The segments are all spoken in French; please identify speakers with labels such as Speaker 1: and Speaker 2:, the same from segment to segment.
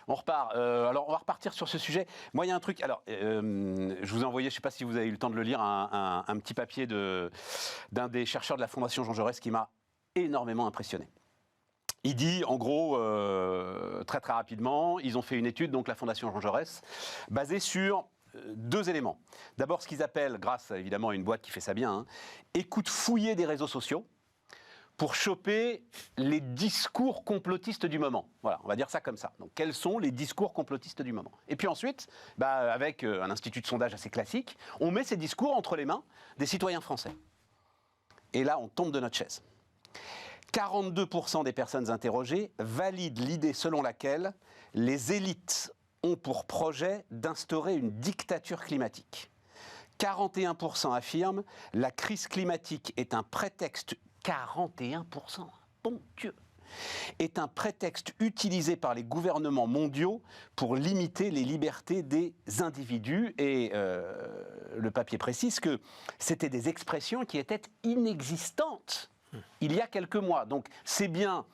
Speaker 1: On repart. Alors, on va repartir sur ce sujet. Moi, il y a un truc. Alors, je vous ai envoyé, je ne sais pas si vous avez eu le temps de le lire, un petit papier d'un des chercheurs de la Fondation Jean Jaurès qui m'a énormément impressionné. Il dit, en gros, très très rapidement, ils ont fait une étude, donc la Fondation Jean Jaurès, basée sur deux éléments. D'abord, ce qu'ils appellent, grâce évidemment à une boîte qui fait ça bien, écoute fouillée des réseaux sociaux, pour choper les discours complotistes du moment. Voilà, on va dire ça comme ça. Donc, quels sont les discours complotistes du moment? Et puis ensuite, avec un institut de sondage assez classique, on met ces discours entre les mains des citoyens français. Et là, on tombe de notre chaise. 42% des personnes interrogées valident l'idée selon laquelle les élites ont pour projet d'instaurer une dictature climatique. 41% affirment la crise climatique est un prétexte. 41%, bon Dieu, est un prétexte utilisé par les gouvernements mondiaux pour limiter les libertés des individus. Et le papier précise que c'était des expressions qui étaient inexistantes il y a quelques mois. Donc c'est bien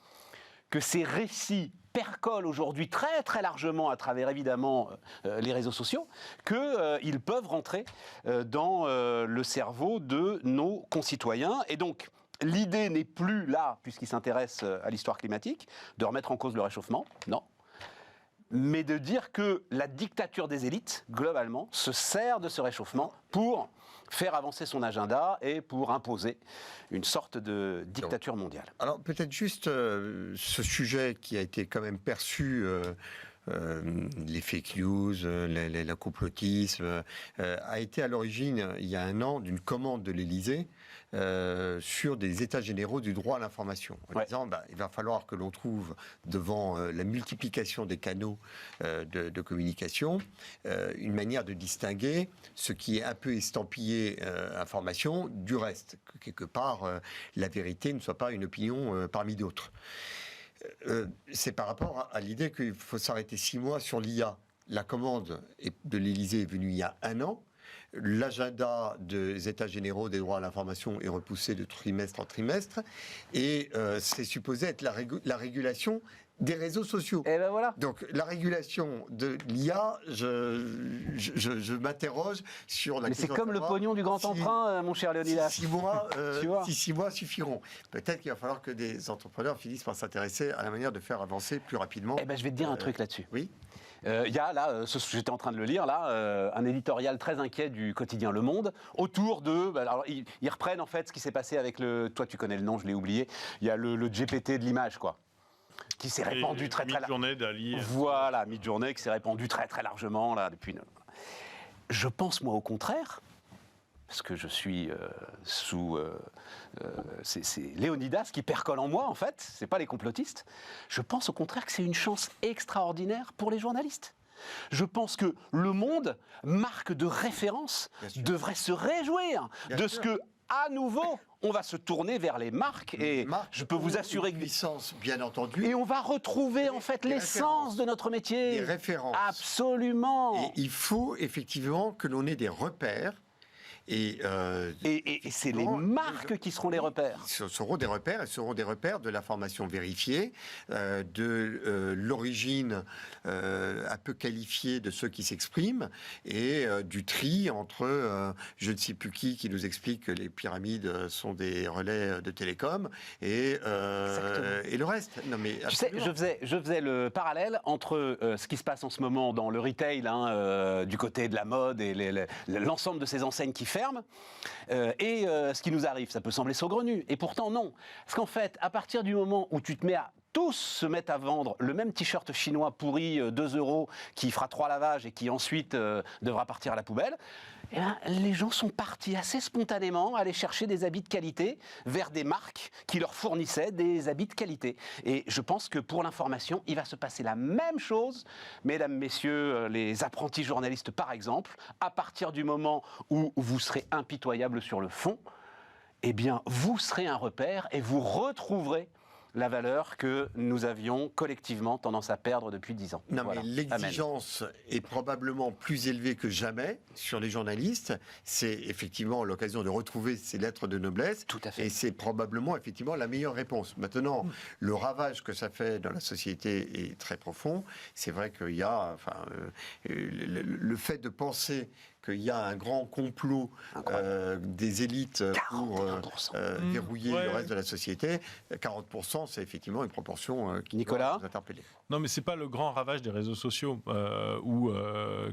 Speaker 1: que ces récits percolent aujourd'hui très très largement à travers évidemment les réseaux sociaux, qu'ils peuvent rentrer dans le cerveau de nos concitoyens. Et donc, l'idée n'est plus là, puisqu'il s'intéresse à l'histoire climatique, de remettre en cause le réchauffement, non. Mais de dire que la dictature des élites, globalement, se sert de ce réchauffement pour faire avancer son agenda et pour imposer une sorte de dictature mondiale.
Speaker 2: Alors peut-être juste ce sujet qui a été quand même perçu... les fake news, le complotisme, a été à l'origine, il y a un an, d'une commande de l'Élysée sur des états généraux du droit à l'information. En disant, il va falloir que l'on trouve, devant la multiplication des canaux de communication, une manière de distinguer ce qui est un peu estampillé information du reste. Que quelque part, la vérité ne soit pas une opinion parmi d'autres. C'est par rapport à l'idée qu'il faut s'arrêter 6 mois sur l'IA. La commande de l'Élysée est venue il y a un an. L'agenda des États généraux des droits à l'information est repoussé de trimestre en trimestre. Et c'est supposé être la régulation des réseaux sociaux.
Speaker 1: Et ben voilà.
Speaker 2: Donc la régulation de l'IA, je m'interroge sur la question.
Speaker 1: Mais c'est comme le pognon du grand emprunt, mon cher Léonidas.
Speaker 2: 6 mois suffiront. Peut-être qu'il va falloir que des entrepreneurs finissent par s'intéresser à la manière de faire avancer plus rapidement.
Speaker 1: Eh ben, je vais te dire un truc là-dessus.
Speaker 2: Oui.
Speaker 1: Il y a là, j'étais en train de le lire là, un éditorial très inquiet du quotidien Le Monde autour de. Alors ils reprennent en fait ce qui s'est passé avec le. Toi tu connais le nom, je l'ai oublié. Il y a le GPT de l'image quoi. Qui s'est répandu très largement.
Speaker 3: Mid-journée d'Ali.
Speaker 1: Voilà, Mid-journée qui s'est répandu très très largement là depuis. Je pense moi au contraire, parce que je suis c'est Léonidas qui percole en moi en fait. C'est pas les complotistes. Je pense au contraire que c'est une chance extraordinaire pour les journalistes. Je pense que Le Monde, marque de référence, devrait se réjouir de ce que à nouveau, on va se tourner vers les marques et je peux vous assurer que
Speaker 2: licence, bien entendu.
Speaker 1: Et on va retrouver en fait l'essence de notre métier.
Speaker 2: Des références.
Speaker 1: Absolument.
Speaker 2: Et il faut effectivement que l'on ait des repères. Et
Speaker 1: c'est les marques qui seront les repères.
Speaker 2: Ce seront des repères, et seront des repères de l'information vérifiée, de l'origine un peu qualifiée de ceux qui s'expriment, et du tri entre je ne sais plus qui nous explique que les pyramides sont des relais de télécom, et le reste. Non, mais
Speaker 1: tu sais, je faisais le parallèle entre ce qui se passe en ce moment dans le retail, du côté de la mode, et l'ensemble de ces enseignes qui ferment, et ce qui nous arrive. Ça peut sembler saugrenu, et pourtant non. Parce qu'en fait, à partir du moment où tu te mets à tous se mettent à vendre le même t-shirt chinois pourri 2 € qui fera 3 lavages et qui ensuite devra partir à la poubelle, eh bien, les gens sont partis assez spontanément aller chercher des habits de qualité vers des marques qui leur fournissaient des habits de qualité. Et je pense que pour l'information, il va se passer la même chose, mesdames, messieurs, les apprentis journalistes par exemple, à partir du moment où vous serez impitoyables sur le fond, eh bien, vous serez un repère et vous retrouverez la valeur que nous avions collectivement tendance à perdre depuis 10 ans.
Speaker 2: Non,
Speaker 1: Voilà.
Speaker 2: mais l'exigence est probablement plus élevée que jamais sur les journalistes. C'est effectivement l'occasion de retrouver ces lettres de noblesse.
Speaker 1: Tout à fait.
Speaker 2: Et c'est probablement effectivement la meilleure réponse. Maintenant, le ravage que ça fait dans la société est très profond. C'est vrai qu'il y a, le fait de penser qu'il y a un grand complot des élites pour verrouiller le reste de la société, 40%, c'est effectivement une proportion qui
Speaker 1: Nicolas
Speaker 2: doit nous interpeller.
Speaker 3: Non, mais c'est pas le grand ravage des réseaux sociaux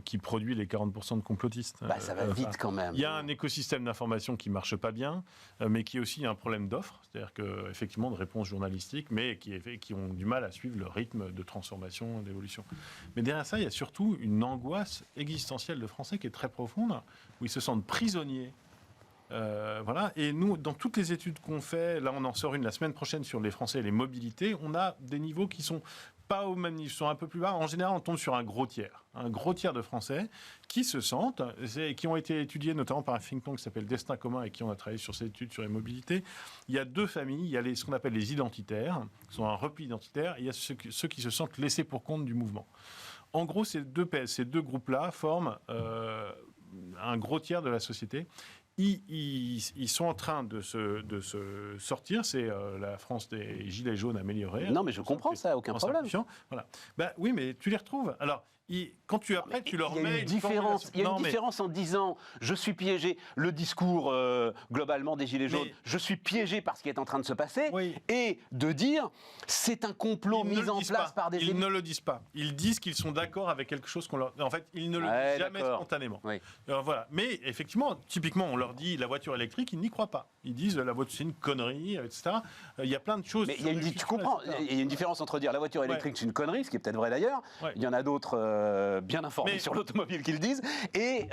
Speaker 3: qui produit les 40% de complotistes.
Speaker 1: Ça va vite quand même.
Speaker 3: Il y a un écosystème d'information qui marche pas bien, mais qui est aussi un problème d'offre, c'est-à-dire que effectivement de réponses journalistiques, mais qui ont du mal à suivre le rythme de transformation, d'évolution. Mais derrière ça, il y a surtout une angoisse existentielle de Français qui est très profonde, où ils se sentent prisonniers. Voilà. Et nous, dans toutes les études qu'on fait, là on en sort une la semaine prochaine sur les Français et les mobilités, on a des niveaux qui sont pas au même niveau, sont un peu plus bas. En général, on tombe sur un gros tiers de Français qui se sentent, qui ont été étudiés notamment par un think tank qui s'appelle Destin commun et qui on a travaillé sur ces études sur les mobilités. Il y a deux familles, il y a ce qu'on appelle les identitaires, qui sont un repli identitaire, et il y a ceux qui se sentent laissés pour compte du mouvement. En gros, ces deux groupes-là forment un gros tiers de la société. Ils sont en train de se sortir. C'est la France des Gilets jaunes améliorée.
Speaker 1: Non, mais je comprends ça, aucun problème.
Speaker 3: Voilà. Oui, mais tu les retrouves. Alors, quand tu après, tu leur mets
Speaker 1: Il y a une différence en disant je suis piégé, le discours globalement des Gilets jaunes, je suis piégé par ce qui est en train de se passer, et de dire c'est un complot mis en place par des élites.
Speaker 3: Ils ne le disent pas. Ils disent qu'ils sont d'accord avec quelque chose qu'on leur. En fait, ils ne le disent jamais spontanément.
Speaker 1: Oui.
Speaker 3: Alors, voilà. Mais effectivement, typiquement, on leur dit la voiture électrique, ils n'y croient pas. Ils disent la voiture c'est une connerie, etc. Il y a plein de choses.
Speaker 1: Mais tu comprends, il y a une différence entre dire la voiture électrique c'est une connerie, ce qui est peut-être vrai d'ailleurs. Il y en a d'autres bien informés sur l'automobile qui le disent, et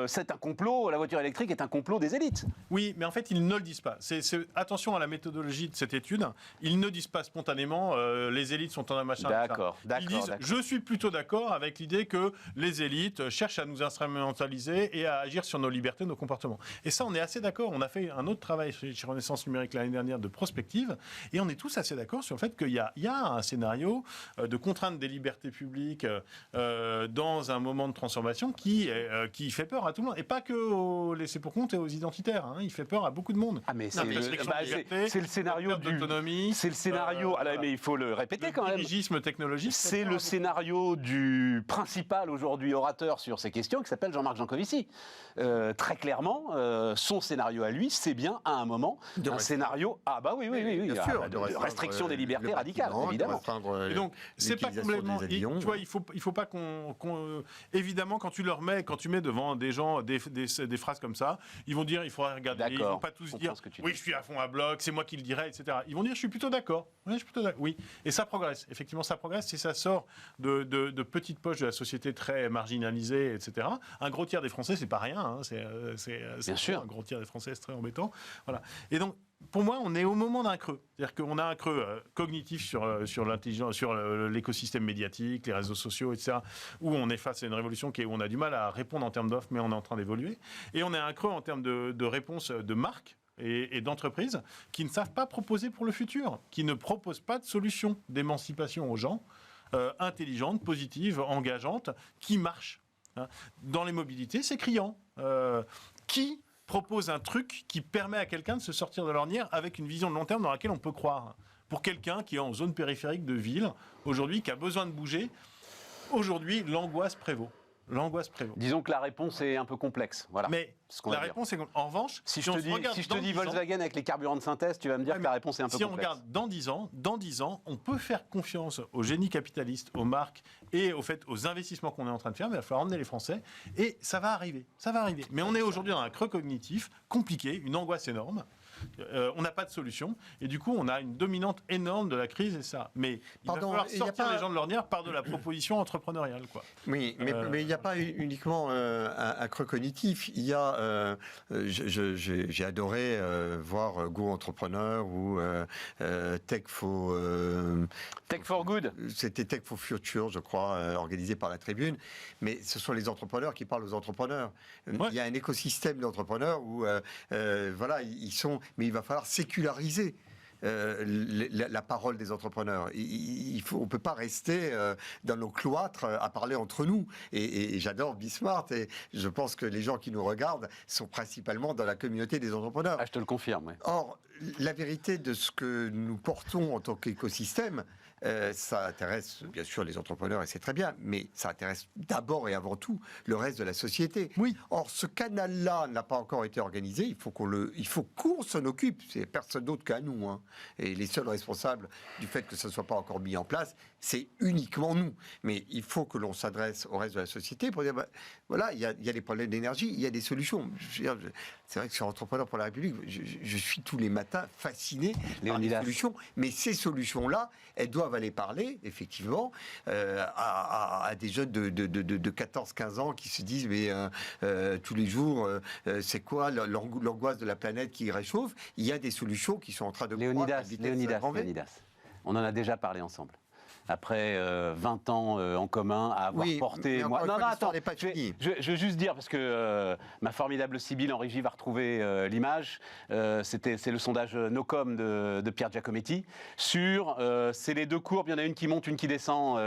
Speaker 1: c'est un complot, la voiture électrique est un complot des élites.
Speaker 3: Oui, mais en fait, ils ne le disent pas. Attention à la méthodologie de cette étude. Ils ne disent pas spontanément les élites sont en un machin.
Speaker 1: D'accord.
Speaker 3: Ils disent je suis plutôt d'accord avec l'idée que les élites cherchent à nous instrumentaliser et à agir sur nos libertés, nos comportements. Et ça, on est assez d'accord. On a fait un autre travail chez Renaissance Numérique l'année dernière de prospective, et on est tous assez d'accord sur le fait qu'il y a un scénario de contrainte des libertés publiques dans un moment de transformation qui fait peur à tout le monde, et pas que aux laissés pour compte et aux identitaires. Il fait peur à beaucoup de monde.
Speaker 1: Ah mais c'est le scénario
Speaker 3: d'autonomie.
Speaker 1: C'est le scénario. Mais il faut le répéter quand même.
Speaker 3: Dirigisme technologique.
Speaker 1: C'est le scénario du principal aujourd'hui orateur sur ces questions qui s'appelle Jean-Marc Jancovici. Très clairement, son scénario à lui, c'est bien à un moment un scénario. Ah bah oui,
Speaker 2: bien sûr,
Speaker 1: de restriction des libertés radicales, évidemment.
Speaker 3: Et donc c'est pas complètement. Tu vois, il faut pas évidemment quand tu mets devant des gens des phrases comme ça, ils vont dire il faudrait regarder. Ils vont pas tous dire oui je suis à fond à bloc, c'est moi qui le dirais, etc. Ils vont dire je suis plutôt d'accord. Oui. Et ça progresse. Effectivement, ça progresse si ça sort de petites poches de la société très marginalisée, etc. Un gros tiers des Français, c'est pas rien.
Speaker 1: Bien sûr.
Speaker 3: Un gros tiers des Français, c'est très embêtant. Voilà. Et donc, pour moi, on est au moment d'un creux. C'est-à-dire qu'on a un creux cognitif sur l'intelligence, sur l'écosystème médiatique, les réseaux sociaux, etc., où on est face à une révolution où on a du mal à répondre en termes d'offres, mais on est en train d'évoluer. Et on a un creux en termes de réponse de marques et d'entreprises qui ne savent pas proposer pour le futur, qui ne proposent pas de solution d'émancipation aux gens, intelligentes, positives, engageantes, qui marchent. Dans les mobilités, c'est criant. Qui propose un truc qui permet à quelqu'un de se sortir de l'ornière avec une vision de long terme dans laquelle on peut croire? Pour quelqu'un qui est en zone périphérique de ville, aujourd'hui, qui a besoin de bouger, aujourd'hui, l'angoisse prévaut.
Speaker 1: Disons que la réponse est un peu complexe. Voilà.
Speaker 3: Mais la réponse est en revanche,
Speaker 1: si je te dis Volkswagen avec les carburants de synthèse, tu vas me dire que la réponse est un peu complexe.
Speaker 3: Si on regarde dans 10 ans, on peut faire confiance au génie capitaliste, aux marques et aux investissements qu'on est en train de faire, mais il va falloir emmener les Français et ça va arriver. Mais on est aujourd'hui dans un creux cognitif compliqué, une angoisse énorme. On n'a pas de solution et du coup on a une dominante énorme de la crise et ça. Mais il va falloir sortir les gens de l'ornière par de la proposition entrepreneuriale, quoi.
Speaker 2: Oui, mais il n'y a pas uniquement un creux cognitif. Il y a, j'ai adoré voir Go Entrepreneur ou Tech for
Speaker 1: Good.
Speaker 2: C'était Tech for Future, je crois, organisé par la Tribune. Mais ce sont les entrepreneurs qui parlent aux entrepreneurs. Ouais. Il y a un écosystème d'entrepreneurs où voilà, ils sont. Mais il va falloir séculariser la parole des entrepreneurs. On ne peut pas rester dans nos cloîtres à parler entre nous. Et j'adore Bismart et je pense que les gens qui nous regardent sont principalement dans la communauté des entrepreneurs.
Speaker 1: Ah, je te le confirme, ouais.
Speaker 2: Or, la vérité de ce que nous portons en tant qu'écosystème, ça intéresse bien sûr les entrepreneurs et c'est très bien, mais ça intéresse d'abord et avant tout le reste de la société.
Speaker 4: Oui.
Speaker 2: Or, ce canal-là n'a pas encore été organisé. Il faut qu'on s'en occupe. C'est personne d'autre qu'à nous. Hein. Et les seuls responsables du fait que ça ne soit pas encore mis en place, c'est uniquement nous. Mais il faut que l'on s'adresse au reste de la société pour dire, voilà, il y a des problèmes d'énergie, il y a des solutions. C'est vrai que sur Entrepreneurs pour la République, je suis tous les matins fasciné par les solutions. Mais ces solutions-là, elles doivent aller parler, effectivement, à des jeunes de 14-15 ans qui se disent, mais tous les jours, c'est quoi l'angoisse de la planète qui réchauffe? Il y a des solutions qui sont en train de
Speaker 1: Léonidas, on en a déjà parlé ensemble. Après 20 ans en commun à avoir porté...
Speaker 2: Non, attends,
Speaker 1: je veux juste dire, parce que ma formidable Sybille en régie va retrouver l'image, c'est le sondage Nocom de Pierre Giacometti, sur, c'est les deux courbes, il y en a une qui monte, une qui descend,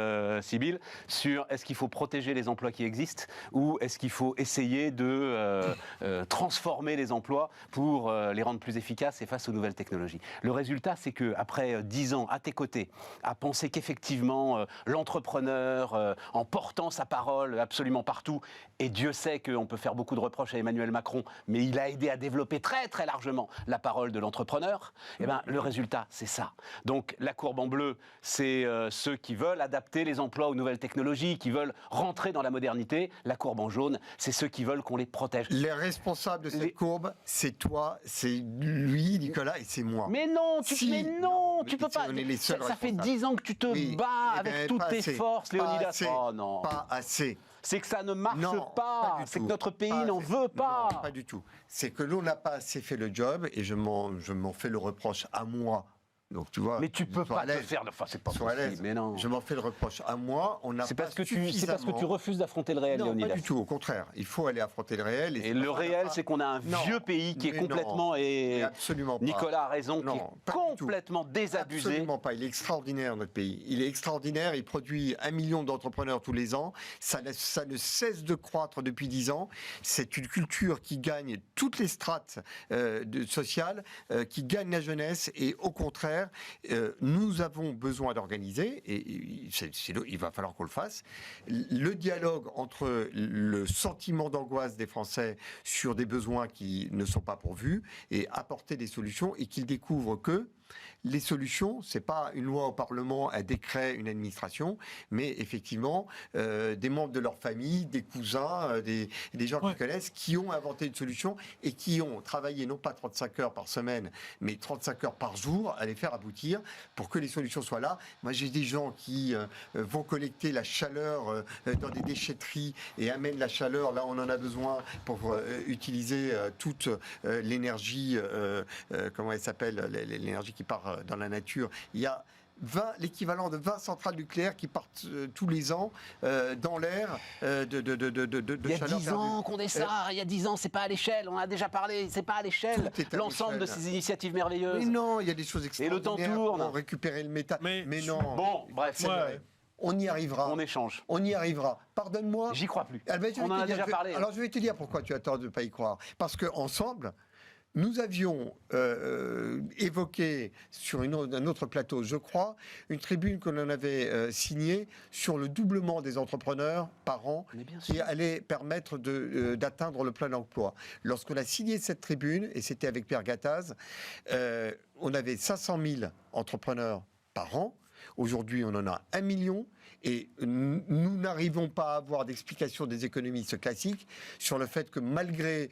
Speaker 1: Sybille, sur est-ce qu'il faut protéger les emplois qui existent, ou est-ce qu'il faut essayer de transformer les emplois pour les rendre plus efficaces et face aux nouvelles technologies. Le résultat, c'est qu'après 10 ans à tes côtés, à penser qu'effectivement, l'entrepreneur, en portant sa parole absolument partout, et Dieu sait qu'on peut faire beaucoup de reproches à Emmanuel Macron, mais il a aidé à développer très très largement la parole de l'entrepreneur, et ben, le résultat, c'est ça. Donc la courbe en bleu, c'est ceux qui veulent adapter les emplois aux nouvelles technologies, qui veulent rentrer dans la modernité. La courbe en jaune, c'est ceux qui veulent qu'on les protège.
Speaker 2: Les responsables de cette courbe, c'est toi, c'est lui, Nicolas, et c'est moi.
Speaker 1: Mais non, tu peux pas. Ça fait 10 ans que tu te bats avec toutes tes forces, Léonidas.
Speaker 2: Oh non. Pas assez.
Speaker 1: C'est que ça ne marche pas. C'est que notre pays n'en veut pas.
Speaker 2: Non, pas du tout. C'est que l'on n'a pas assez fait le job et je m'en fais le reproche à moi. Donc, tu vois,
Speaker 1: mais tu peux pas te faire. Enfin, c'est pas possible. Mais non.
Speaker 2: Je m'en fais le reproche à moi.
Speaker 1: C'est parce que tu refuses d'affronter le réel, Léonidas.
Speaker 2: Non, pas du tout. Au contraire, il faut aller affronter le réel.
Speaker 1: Et le réel, c'est qu'on a un vieux pays qui est complètement
Speaker 2: absolument pas.
Speaker 1: Nicolas a raison, qui est complètement désabusé.
Speaker 2: Absolument pas. Il est extraordinaire notre pays. Il est extraordinaire. Il produit 1 million d'entrepreneurs tous les ans. Ça ne cesse de croître depuis 10 ans. C'est une culture qui gagne toutes les strates sociales, qui gagne la jeunesse. Et au contraire, nous avons besoin d'organiser, et il va falloir qu'on le fasse, le dialogue entre le sentiment d'angoisse des Français sur des besoins qui ne sont pas pourvus et apporter des solutions et qu'ils découvrent que les solutions, c'est pas une loi au Parlement, un décret, une administration, mais effectivement des membres de leur famille, des cousins, des gens qu'ils connaissent, qui ont inventé une solution et qui ont travaillé non pas 35 heures par semaine, mais 35 heures par jour à les faire aboutir pour que les solutions soient là. Moi, j'ai des gens qui vont collecter la chaleur dans des déchetteries et amènent la chaleur là où on en a besoin pour utiliser toute l'énergie, comment elle s'appelle, l'énergie qui part dans la nature. Il y a l'équivalent de 20 centrales nucléaires qui partent tous les ans dans l'air de
Speaker 1: Il y a 10 ans qu'on est ça, il y a 10 ans, c'est pas à l'échelle, on a déjà parlé, c'est pas à l'échelle, l'ensemble de ces initiatives merveilleuses.
Speaker 2: Mais non, il y a des choses extraordinaires.
Speaker 1: Et le temps tourne.
Speaker 2: Pour récupérer le méthane. Mais non.
Speaker 1: Bon, bref,
Speaker 2: on y arrivera.
Speaker 1: On échange.
Speaker 2: On y arrivera. Pardonne-moi.
Speaker 1: J'y crois plus.
Speaker 2: On en a déjà parlé. Alors je vais te dire pourquoi tu as tort de ne pas y croire. Parce qu'ensemble, nous avions évoqué sur un autre plateau, je crois, une tribune que l'on avait signée sur le doublement des entrepreneurs par an qui allait permettre d'atteindre le plein emploi. Lorsqu'on a signé cette tribune, et c'était avec Pierre Gattaz, on avait 500 000 entrepreneurs par an. Aujourd'hui, on en a 1 million et nous n'arrivons pas à avoir d'explication des économistes classiques sur le fait que malgré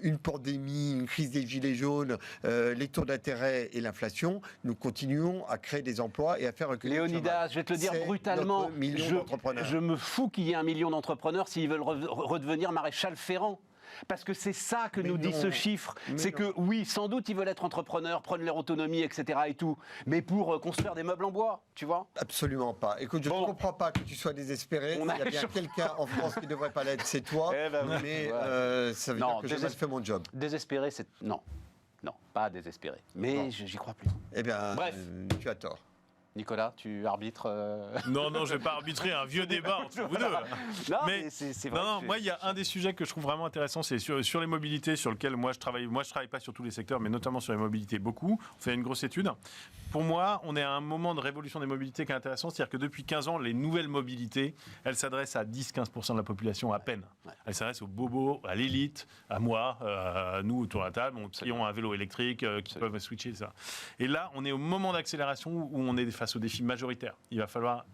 Speaker 2: une pandémie, une crise des gilets jaunes, les taux d'intérêt et l'inflation, nous continuons à créer des emplois et à faire reculer le chômage.
Speaker 1: Léonidas, je vais te le dire brutalement, je me fous qu'il y ait 1 million d'entrepreneurs s'ils veulent redevenir maréchal Ferrand. Parce que c'est ça que nous dit ce chiffre. C'est que oui, sans doute ils veulent être entrepreneurs, prendre leur autonomie, etc. et tout. Mais pour construire des meubles en bois, tu vois ?
Speaker 2: Absolument pas. Écoute, je ne comprends pas que tu sois désespéré. Il y a bien quelqu'un en France qui ne devrait pas l'être, c'est toi. Mais ça veut dire que j'ai mal fait mon job.
Speaker 1: Désespéré, c'est... Non. Non, pas désespéré. Mais
Speaker 2: Non.
Speaker 1: j'y crois plus.
Speaker 2: Eh bien,
Speaker 1: Bref.
Speaker 2: tu as tort.
Speaker 1: Nicolas, tu arbitres
Speaker 3: Non, je ne vais pas arbitrer un vieux débat entre vous deux.
Speaker 1: Non,
Speaker 3: Mais-
Speaker 1: mais c'est vrai.
Speaker 3: Non, moi, il y a un des sujets que je trouve vraiment intéressant, c'est sur les mobilités, sur lequel moi, je travaille. Moi, je travaille pas sur tous les secteurs, mais notamment sur les mobilités, beaucoup. On fait une grosse étude. Pour moi, on est à un moment de révolution des mobilités qui est intéressant. C'est-à-dire que depuis 15 ans, les nouvelles mobilités, elles s'adressent à 10-15% de la population à peine.
Speaker 1: Ouais.
Speaker 3: Elles s'adressent aux bobos, à l'élite, à moi, à nous autour de la table, qui ont un vélo électrique, qui peuvent switcher, ça. Et là, on est au moment d'accélération où on est face aux défis majoritaires. Il va falloir,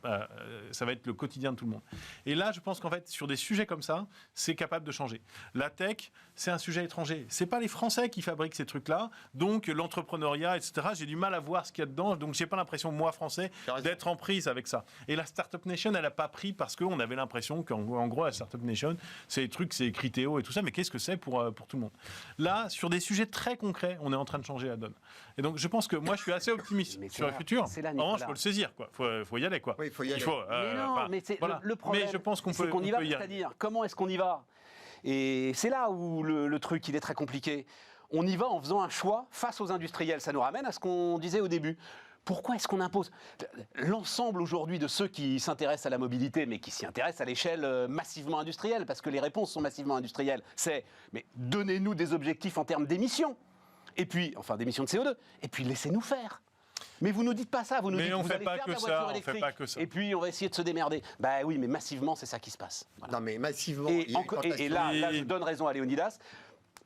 Speaker 3: ça va être le quotidien de tout le monde. Et là, je pense qu'en fait, sur des sujets comme ça, c'est capable de changer. La tech, c'est un sujet étranger. C'est pas les Français qui fabriquent ces trucs-là. Donc, l'entrepreneuriat, etc., j'ai du mal à voir ce qu'il y a dedans. Donc, j'ai pas l'impression, moi, Français, d'être en prise avec ça. Et la Startup Nation, elle a pas pris parce qu'on avait l'impression qu'en gros, la Startup Nation, c'est des trucs, c'est Criteo et tout ça. Mais qu'est-ce que c'est pour tout le monde? Là, sur des sujets très concrets, on est en train de changer la donne. Et donc, je pense que moi, je suis assez optimiste
Speaker 1: Mais
Speaker 3: sur le
Speaker 1: là-
Speaker 3: futur.
Speaker 1: c'est là,
Speaker 3: En revanche, il
Speaker 1: Nicolas.
Speaker 3: faut le saisir, quoi. Faut y aller, quoi.
Speaker 2: Oui, il faut y aller.
Speaker 1: Mais non, mais c'est
Speaker 3: voilà.
Speaker 1: le problème.
Speaker 3: Mais je pense qu'on
Speaker 1: c'est
Speaker 3: peut,
Speaker 1: qu'on y
Speaker 3: on
Speaker 1: va,
Speaker 3: peut y arriver.
Speaker 1: c'est-à-dire comment est-ce qu'on y va? Et c'est là où le truc il est très compliqué. On y va en faisant un choix face aux industriels. Ça nous ramène à ce qu'on disait au début. Pourquoi est-ce qu'on impose l'ensemble aujourd'hui de ceux qui s'intéressent à la mobilité, mais qui s'y intéressent à l'échelle massivement industrielle, parce que les réponses sont massivement industrielles, c'est mais donnez-nous des objectifs en termes d'émissions, et puis enfin d'émissions de CO2, et puis laissez-nous faire. Mais vous nous dites pas ça, vous nous
Speaker 3: Mais
Speaker 1: dites
Speaker 3: on
Speaker 1: vous
Speaker 3: fait
Speaker 1: allez
Speaker 3: pas
Speaker 1: faire
Speaker 3: que
Speaker 1: de la
Speaker 3: ça,
Speaker 1: voiture
Speaker 3: on fait
Speaker 1: électrique,
Speaker 3: pas que ça.
Speaker 1: et puis on va essayer de se démerder. Bah oui, mais massivement c'est ça qui se passe. Voilà.
Speaker 2: Non, mais massivement,
Speaker 1: Et,
Speaker 2: il y a une tentation.
Speaker 1: là, je donne raison à Léonidas.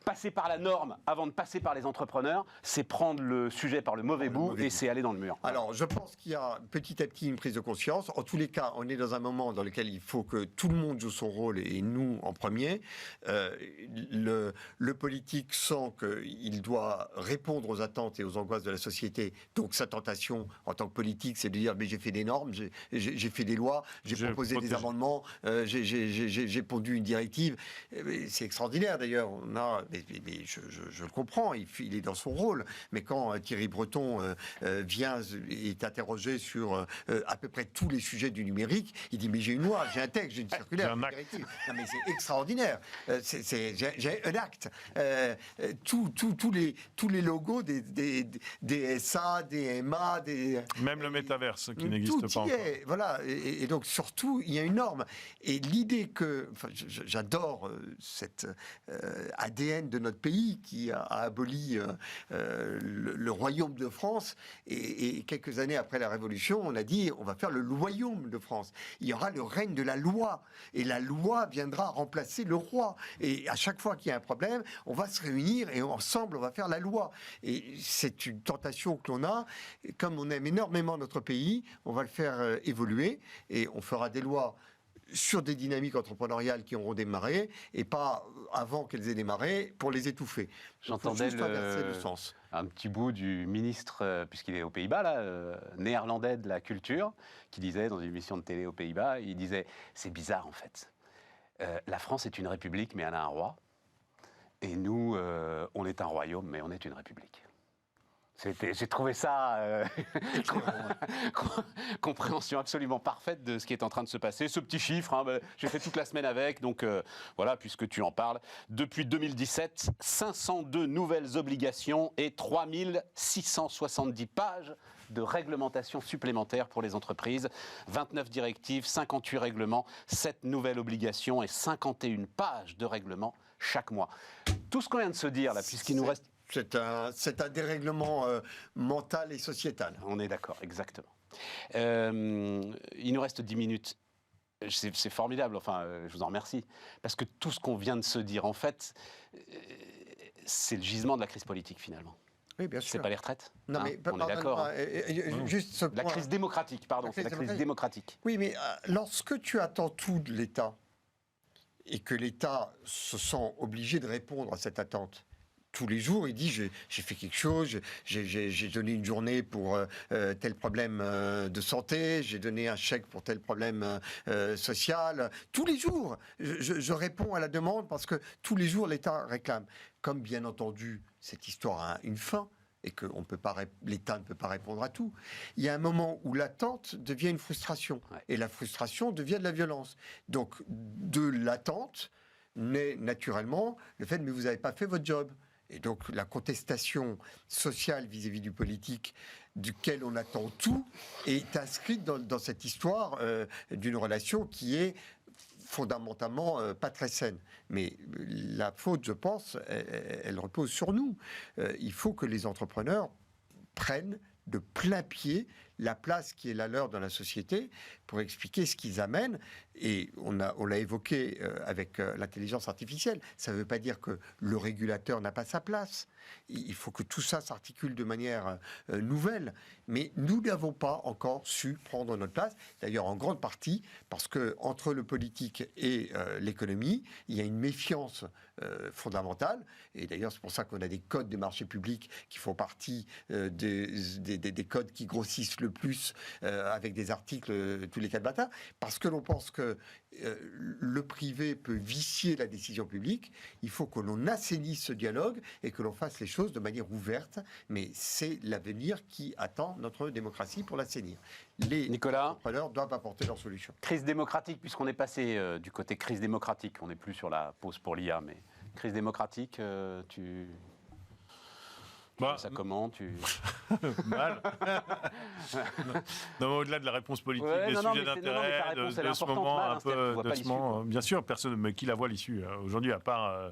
Speaker 1: Passer par la norme avant de passer par les entrepreneurs, c'est prendre le sujet par le mauvais bout
Speaker 2: mauvais
Speaker 1: et
Speaker 2: bout.
Speaker 1: c'est aller dans le mur.
Speaker 2: Alors, je pense qu'il y a petit à petit une prise de conscience. En tous les cas, on est dans un moment dans lequel il faut que tout le monde joue son rôle et nous en premier. Le politique sent qu'il doit répondre aux attentes et aux angoisses de la société. Donc, sa tentation en tant que politique, c'est de dire mais j'ai fait des normes, j'ai fait des lois, j'ai proposé des amendements, j'ai pondu une directive. C'est extraordinaire d'ailleurs. On a mais je le comprends, il est dans son rôle. Mais quand Thierry Breton vient et est interrogé sur à peu près tous les sujets du numérique, il dit mais j'ai une loi, j'ai un texte, j'ai une circulaire,
Speaker 3: J'ai un
Speaker 2: une
Speaker 3: acte.
Speaker 2: directive. Non mais c'est extraordinaire. J'ai un acte. Tous les logos des SA, des MA,
Speaker 3: Même le métaverse qui
Speaker 2: tout
Speaker 3: n'existe
Speaker 2: y
Speaker 3: pas encore.
Speaker 2: est, voilà. Et donc surtout, il y a une norme. Et l'idée que, enfin, j'adore cette ADN de notre pays qui a aboli le royaume de France. Et quelques années après la Révolution, on a dit on va faire le loyaume de France. Il y aura le règne de la loi. Et la loi viendra remplacer le roi. Et à chaque fois qu'il y a un problème, on va se réunir et ensemble, on va faire la loi. Et c'est une tentation que l'on a. Et comme on aime énormément notre pays, on va le faire évoluer et on fera des lois sur des dynamiques entrepreneuriales qui auront démarré et pas avant qu'elles aient démarré pour les étouffer.
Speaker 1: J'entendais
Speaker 2: juste inverser le sens.
Speaker 1: un petit bout du ministre, puisqu'il est aux Pays-Bas, là, néerlandais de la culture, qui disait dans une émission de télé aux Pays-Bas, il disait « c'est bizarre en fait. La France est une république, mais elle a un roi. Et nous, on est un royaume, mais on est une république. » J'ai trouvé ça compréhension absolument parfaite de ce qui est en train de se passer. Ce petit chiffre, hein, j'ai fait toute la semaine avec, donc voilà, puisque tu en parles. Depuis 2017, 502 nouvelles obligations et 3670 pages de réglementation supplémentaires pour les entreprises. 29 directives, 58 règlements, 7 nouvelles obligations et 51 pages de règlements chaque mois. Tout ce qu'on vient de se dire là, puisqu'il nous reste...
Speaker 2: C'est un dérèglement mental et sociétal.
Speaker 1: On est d'accord, exactement. Il nous reste 10 minutes. C'est formidable, enfin, je vous en remercie. Parce que tout ce qu'on vient de se dire, en fait, c'est le gisement de la crise politique, finalement.
Speaker 2: Oui, bien sûr.
Speaker 1: C'est pas les retraites.
Speaker 2: Non,
Speaker 1: hein,
Speaker 2: mais
Speaker 1: on est d'accord.
Speaker 2: juste ce point.
Speaker 1: La crise démocratique, pardon, c'est la crise démocratique.
Speaker 2: Oui, mais lorsque tu attends tout de l'État et que l'État se sent obligé de répondre à cette attente, tous les jours, il dit j'ai fait quelque chose, j'ai donné une journée pour tel problème de santé, j'ai donné un chèque pour tel problème social. Tous les jours, je réponds à la demande parce que tous les jours, l'État réclame. Comme bien entendu, cette histoire a une fin et que l'État ne peut pas répondre à tout. Il y a un moment où l'attente devient une frustration.
Speaker 1: Ouais.
Speaker 2: Et la frustration devient de la violence. Donc, de l'attente naît naturellement le fait « mais vous n'avez pas fait votre job ». Et donc la contestation sociale vis-à-vis du politique, duquel on attend tout, est inscrite dans cette histoire d'une relation qui est fondamentalement pas très saine. Mais la faute, je pense, elle repose sur nous. Il faut que les entrepreneurs prennent de plein pied la place qui est la leur dans la société pour expliquer ce qu'ils amènent. Et on l'a évoqué avec l'intelligence artificielle. Ça ne veut pas dire que le régulateur n'a pas sa place. Il faut que tout ça s'articule de manière nouvelle. Mais nous n'avons pas encore su prendre notre place. D'ailleurs, en grande partie, parce qu'entre le politique et l'économie, il y a une méfiance fondamentale. Et d'ailleurs, c'est pour ça qu'on a des codes des marchés publics qui font partie des codes qui grossissent le plus avec des articles tous les 4 matins. Parce que l'on pense que le privé peut vicier la décision publique. Il faut que l'on assainisse ce dialogue et que l'on fasse les choses de manière ouverte. Mais c'est l'avenir qui attend notre démocratie pour l'assainir. Les entrepreneurs doivent apporter leurs solutions.
Speaker 1: Crise démocratique, puisqu'on est passé du côté crise démocratique, on n'est plus sur la pause pour l'IA, mais crise démocratique, tu vois ça comment
Speaker 3: Mal. Non, au-delà de la réponse politique, des sujets d'intérêt, de ce moment un peu de ce moment, bien sûr, personne, mais qui la voit l'issue aujourd'hui, à part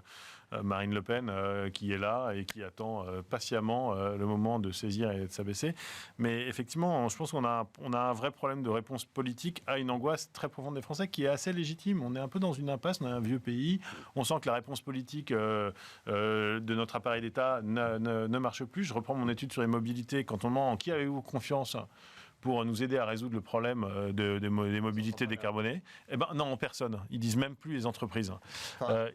Speaker 3: Marine Le Pen qui est là et qui attend patiemment le moment de saisir et de s'abaisser. Mais effectivement, je pense qu'on a un vrai problème de réponse politique à une angoisse très profonde des Français qui est assez légitime. On est un peu dans une impasse, on est un vieux pays. On sent que la réponse politique de notre appareil d'État ne marche plus. Je reprends mon étude sur les mobilités. Quand on demande en qui avez-vous confiance pour nous aider à résoudre le problème des mobilités décarbonées, eh ben non, en personne. Ils disent même plus les entreprises.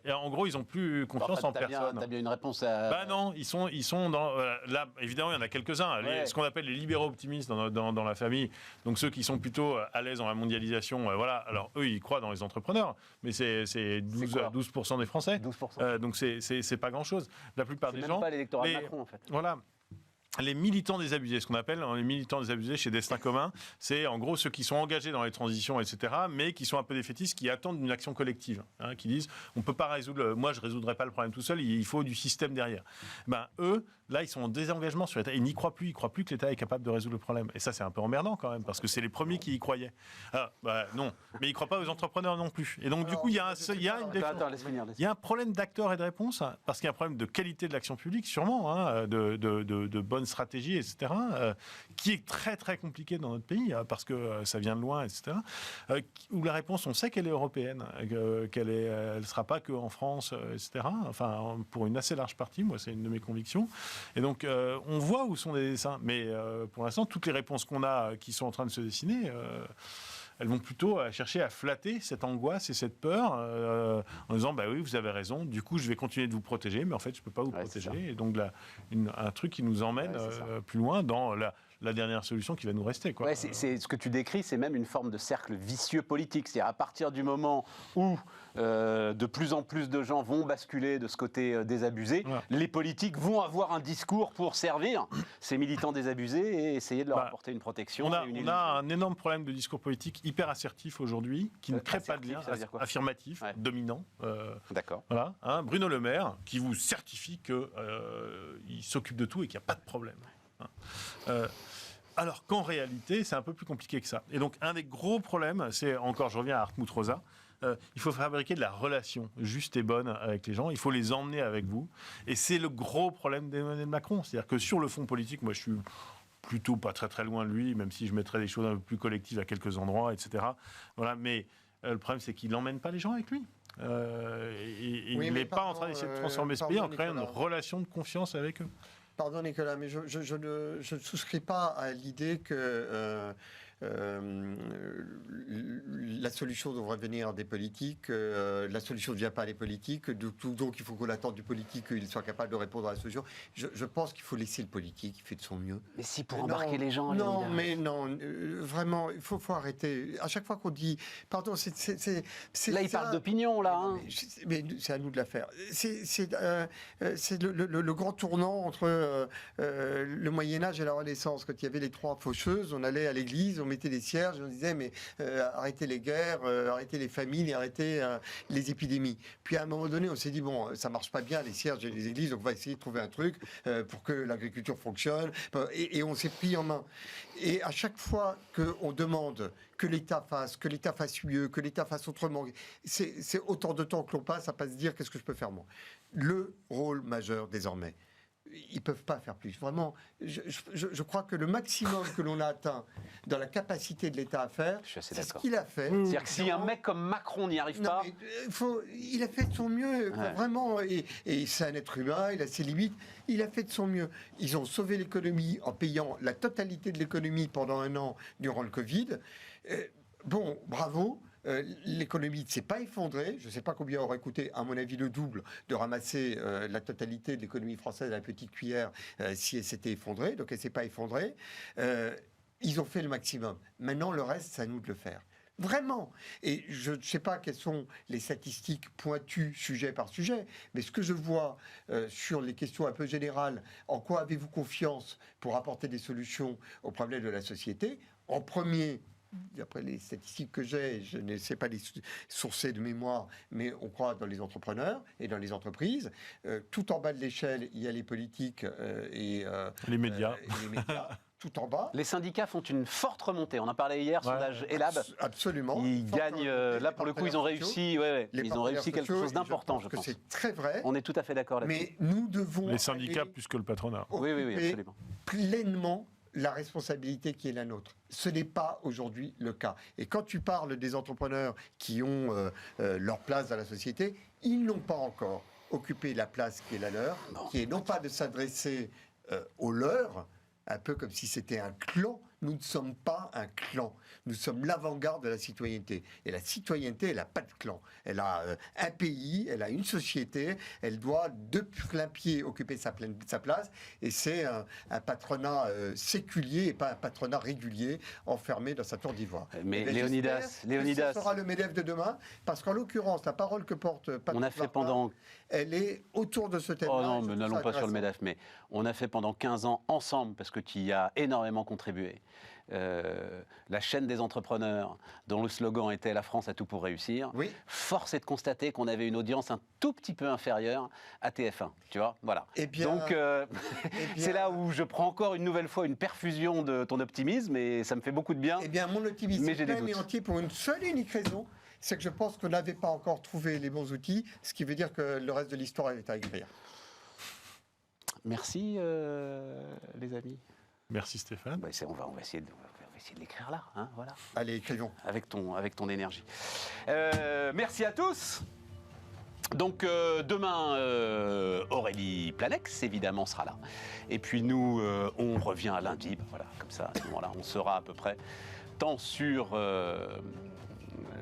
Speaker 3: Et en gros, ils n'ont plus confiance en personne.
Speaker 1: T'as bien une réponse à...
Speaker 3: Bah non, ils sont dans... là, évidemment, il y en a quelques-uns. Ce qu'on appelle les libéraux optimistes dans la famille. Donc ceux qui sont plutôt à l'aise dans la mondialisation. Voilà. Alors eux, ils croient dans les entrepreneurs. Mais c'est 12% des Français.
Speaker 1: 12%.
Speaker 3: Donc c'est pas grand-chose. La plupart des gens...
Speaker 1: C'est même pas l'électorat de Macron, en fait.
Speaker 3: Voilà. Les militants désabusés, ce qu'on appelle les militants désabusés chez Destin Commun, c'est en gros ceux qui sont engagés dans les transitions, etc., mais qui sont un peu défaitistes, qui attendent une action collective, qui disent on ne peut pas résoudre, moi je ne résoudrai pas le problème tout seul, il faut du système derrière. Ben, eux, là, ils sont en désengagement sur l'État, ils n'y croient plus, ils ne croient plus que l'État est capable de résoudre le problème. Et ça, c'est un peu emmerdant quand même, parce que c'est les premiers qui y croyaient. Ah, non, mais ils ne croient pas aux entrepreneurs non plus. Et donc, du coup, il y a un problème d'acteurs et de réponse, parce qu'il y a un problème de qualité de l'action publique, sûrement, de bonne stratégie, etc., qui est très très compliqué dans notre pays, parce que ça vient de loin, etc., où la réponse, on sait qu'elle est européenne, qu'elle ne sera pas qu'en France, etc., enfin, pour une assez large partie, moi, c'est une de mes convictions. Et donc, on voit où sont les dessins, mais pour l'instant, toutes les réponses qu'on a, qui sont en train de se dessiner, elles vont plutôt chercher à flatter cette angoisse et cette peur en disant bah oui, vous avez raison, du coup je vais continuer de vous protéger, mais en fait je ne peux pas vous protéger. Et donc là, un truc qui nous emmène plus loin dans la dernière solution qui va nous rester. Quoi.
Speaker 1: Ouais, c'est ce que tu décris, c'est même une forme de cercle vicieux politique. C'est-à-dire à partir du moment où de plus en plus de gens vont basculer de ce côté désabusé, les politiques vont avoir un discours pour servir ces militants désabusés et essayer de leur apporter une protection.
Speaker 3: On a un énorme problème de discours politique hyper assertif aujourd'hui, qui ne crée pas de lien affirmatif, dominant.
Speaker 1: D'accord.
Speaker 3: Voilà, Bruno Le Maire, qui vous certifie qu'il s'occupe de tout et qu'il n'y a pas de problème. Alors qu'en réalité, c'est un peu plus compliqué que ça. Et donc, un des gros problèmes, c'est, encore, je reviens à Hartmut Rosa, il faut fabriquer de la relation juste et bonne avec les gens, il faut les emmener avec vous. Et c'est le gros problème d'Emmanuel Macron. C'est-à-dire que sur le fond politique, moi je suis plutôt pas très très loin de lui, même si je mettrais des choses un peu plus collectives à quelques endroits, etc. Voilà, mais le problème, c'est qu'il n'emmène pas les gens avec lui. Il n'est pas en train d'essayer de transformer ce pays en créant une relation de confiance avec eux.
Speaker 2: Pardon Nicolas, mais je ne souscris pas à l'idée que la solution devrait venir des politiques, la solution ne vient pas des politiques, donc il faut qu'on attende du politique qu'il soit capable de répondre à la solution. Je pense qu'il faut laisser le politique, il fait de son mieux.
Speaker 1: Mais si, pour embarquer les gens...
Speaker 2: Non, mais non, vraiment, il faut arrêter. À chaque fois qu'on dit... Pardon, c'est
Speaker 1: là, il parle d'opinion, là.
Speaker 2: Mais c'est à nous de la faire. C'est le grand tournant entre le Moyen-Âge et la Renaissance. Quand il y avait les 3 faucheuses, on allait à l'église, on mettait des cierges, on disait mais arrêtez les guerres, arrêtez les famines, et arrêtez les épidémies. Puis à un moment donné, on s'est dit bon, ça marche pas bien les cierges et les églises, donc on va essayer de trouver un truc pour que l'agriculture fonctionne. Et on s'est pris en main. Et à chaque fois qu'on demande que l'État fasse mieux, que l'État fasse autrement, c'est autant de temps que l'on passe à pas se dire qu'est-ce que je peux faire moi. Le rôle majeur désormais. Ils ne peuvent pas faire plus. Vraiment, je crois que le maximum que l'on a atteint dans la capacité de l'État à faire, c'est ce qu'il a fait.
Speaker 1: C'est-à-dire que si un mec comme Macron n'y arrive pas...
Speaker 2: il a fait de son mieux, vraiment. Et c'est un être humain, il a ses limites. Il a fait de son mieux. Ils ont sauvé l'économie en payant la totalité de l'économie pendant 1 an durant le Covid. Bon, bravo. L'économie ne s'est pas effondrée. Je ne sais pas combien aurait coûté, à mon avis, le double de ramasser la totalité de l'économie française à la petite cuillère si elle s'était effondrée. Donc elle ne s'est pas effondrée. Ils ont fait le maximum. Maintenant, le reste, c'est à nous de le faire. Vraiment. Et je ne sais pas quelles sont les statistiques pointues sujet par sujet, mais ce que je vois sur les questions un peu générales, en quoi avez-vous confiance pour apporter des solutions aux problèmes de la société? En premier, d'après les statistiques que j'ai, je ne sais pas les sourcer de mémoire, mais on croit dans les entrepreneurs et dans les entreprises. Tout en bas de l'échelle, il y a les politiques et
Speaker 3: les médias.
Speaker 2: Tout en bas.
Speaker 1: Les syndicats font une forte remontée. On en parlait hier, sondage Elab.
Speaker 2: Absolument.
Speaker 1: Ils gagnent. Là, pour le coup, ils ont réussi. Ils ont réussi quelque chose d'important, je pense.
Speaker 2: C'est très vrai.
Speaker 1: On est tout à fait d'accord là-dessus.
Speaker 2: Mais nous devons.
Speaker 3: Les syndicats plus que le patronat.
Speaker 1: Oui, absolument.
Speaker 2: Pleinement la responsabilité qui est la nôtre. Ce n'est pas aujourd'hui le cas. Et quand tu parles des entrepreneurs qui ont leur place dans la société, ils n'ont pas encore occupé la place qui est la leur, qui est non pas de s'adresser aux leurs, un peu comme si c'était un clan. Nous ne sommes pas un clan. Nous sommes l'avant-garde de la citoyenneté. Et la citoyenneté, elle n'a pas de clan. Elle a un pays, elle a une société, elle doit de plein pied occuper sa place. Et c'est un patronat séculier et pas un patronat régulier enfermé dans sa tour d'ivoire.
Speaker 1: Mais Léonidas,
Speaker 2: ce sera le MEDEF de demain, parce qu'en l'occurrence, la parole que porte Patrick
Speaker 1: on a fait
Speaker 2: Martin,
Speaker 1: pendant...
Speaker 2: elle est autour de ce thème-là.
Speaker 1: Oh non, mais n'allons pas sur le MEDEF, mais on a fait pendant 15 ans ensemble, parce que tu y as énormément contribué. La chaîne des entrepreneurs, dont le slogan était « La France a tout pour réussir »,
Speaker 2: oui.
Speaker 1: Force est de constater qu'on avait une audience un tout petit peu inférieure à TF1, tu vois, voilà. Donc, c'est là où je prends encore une nouvelle fois une perfusion de ton optimisme, et ça me fait beaucoup de bien.
Speaker 2: Eh bien, mon optimisme est plein et entier pour une seule et unique raison, c'est que je pense qu'on n'avait pas encore trouvé les bons outils, ce qui veut dire que le reste de l'histoire est à écrire.
Speaker 1: Merci, les amis.
Speaker 3: Merci Stéphane.
Speaker 1: On va essayer de l'écrire là, hein, voilà.
Speaker 2: Allez, écrivons.
Speaker 1: Avec ton énergie. Merci à tous. Donc demain, Aurélie Planex, évidemment, sera là. Et puis nous, on revient à lundi. Voilà, comme ça, à ce moment-là, on sera à peu près tant sur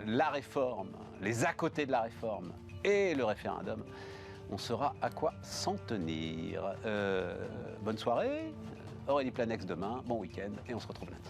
Speaker 1: la réforme, les à côté de la réforme et le référendum. On saura à quoi s'en tenir. Bonne soirée. Aurélie Planex demain, bon week-end, et on se retrouve lundi.